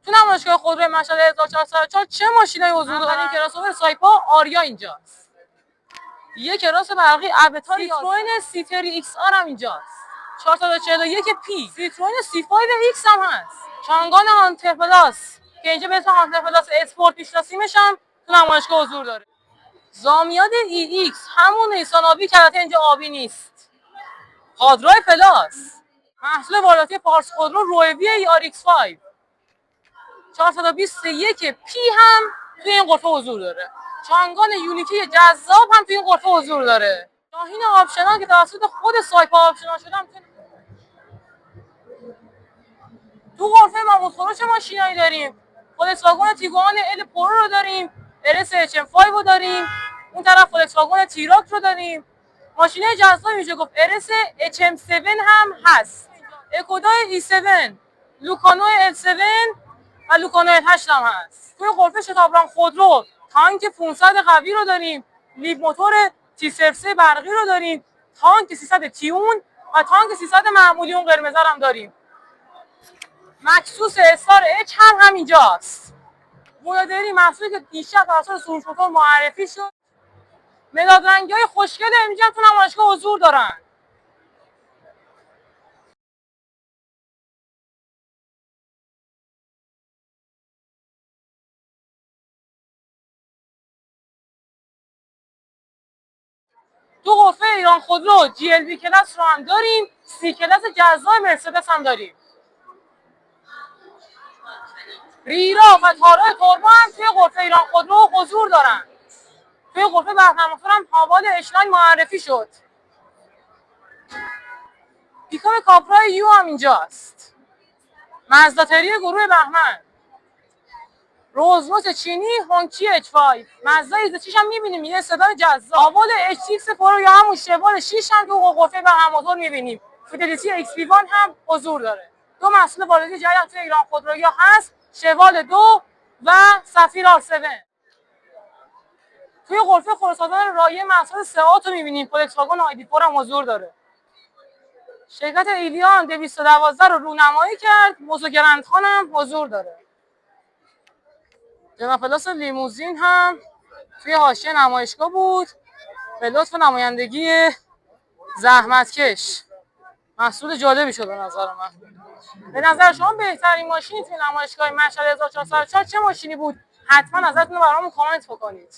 تو نمایشگاه خودروی مشهد 1404 چه ماشینایی حضور دارن؟ این کراسوور سایپا آریا اینجاست. یه کراس برقی اوتار سیتروئن سیتری ایکس آر هم اینجاست. 441 پی سیتروئن سی 5 ایکس هم هست. چانگان هانتر پلاس که اینجا به اسم هانتر پلاس اسپورت میشناسیمش هم تو نمایشگاه حضور داره. زامیاد ای ایکس همون نیسان آبی که البته اینجا آبی نیست. خودروی پلاس محصول وارداتی پارس خودرو رویوی ای آر ایکس 5 421 پی هم توی این غرفه حضور داره. چانگان یونیکی جذاب هم توی این غرفه حضور داره. شاهین آپشنال که توسط خود سایپا آپشنال شده هم تو غرفه ماموت‌خورو چه ماشینایی داریم؟ فولکس واگن تیگوان ال پرو رو داریم، RS HM5 رو داریم، اون طرف فولکس واگن تیراک رو داریم. ماشینای جذابی میشه گفت. RS HM7 هم هست. اکودای E7، لوکانو L7 و لوکانو L8 هم هست. توی غرفه شتابران خودرو تانک 500 قوی رو داریم، لیو موتور T03 برقی رو داریم، تانک 300 تیون و تانک 300 معمولی اون قرمز هم داریم. مکسوس استار اچ هم همینجاست. بولادری محصولی که دیشب توسط سروش موتور معرفی شد. مداد رنگی‌های خوشگل امجی هم تو نمایشگاه حضور دارن. تو غرفه ایران خودرو جی ال وی کلاس رو هم داریم، سی کلاس جذاب مرسدس هم داریم. ریرا و تارای توربو هم توی غرفه ایران خودرو حضور دارن. توی غرفه بهمن موتور هم حوال اشلاین معرفی شد. پیکاپ کاپرای یو هم اینجاست. مزداتری گروه بهمن، روزروس چینی هونگچی H5، مزدا ایزوچیش هم می‌بینیم یه صدای جذاب. آوال H6 پرو یا همون شوال 6 هم تو غرفه بهمن موتور می‌بینیم. فیدلیتی XP1 هم حضور داره. دو محصول وارداتی جدید توی ایران خودرویا هست، شوال 2 و سفیر R7. توی غرفه خودروسازان رایع محصول سئات رو می‌بینیم. فولکس واگن ID4 هم حضور داره. شرکت ایلیان 212 رو رونمایی کرد، موزو گرندخان هم حضور داره. جناب پلاس لیموزین هم توی حاشیه نمایشگاه بود به لطف نمایندگی زحمتکش. محصول جالبی شد به نظر من. به نظر شما بهترین ماشینی توی نمایشگاه مشهد 1404 چه ماشینی بود؟ حتما نظرتون رو برامون کامنت بکنید.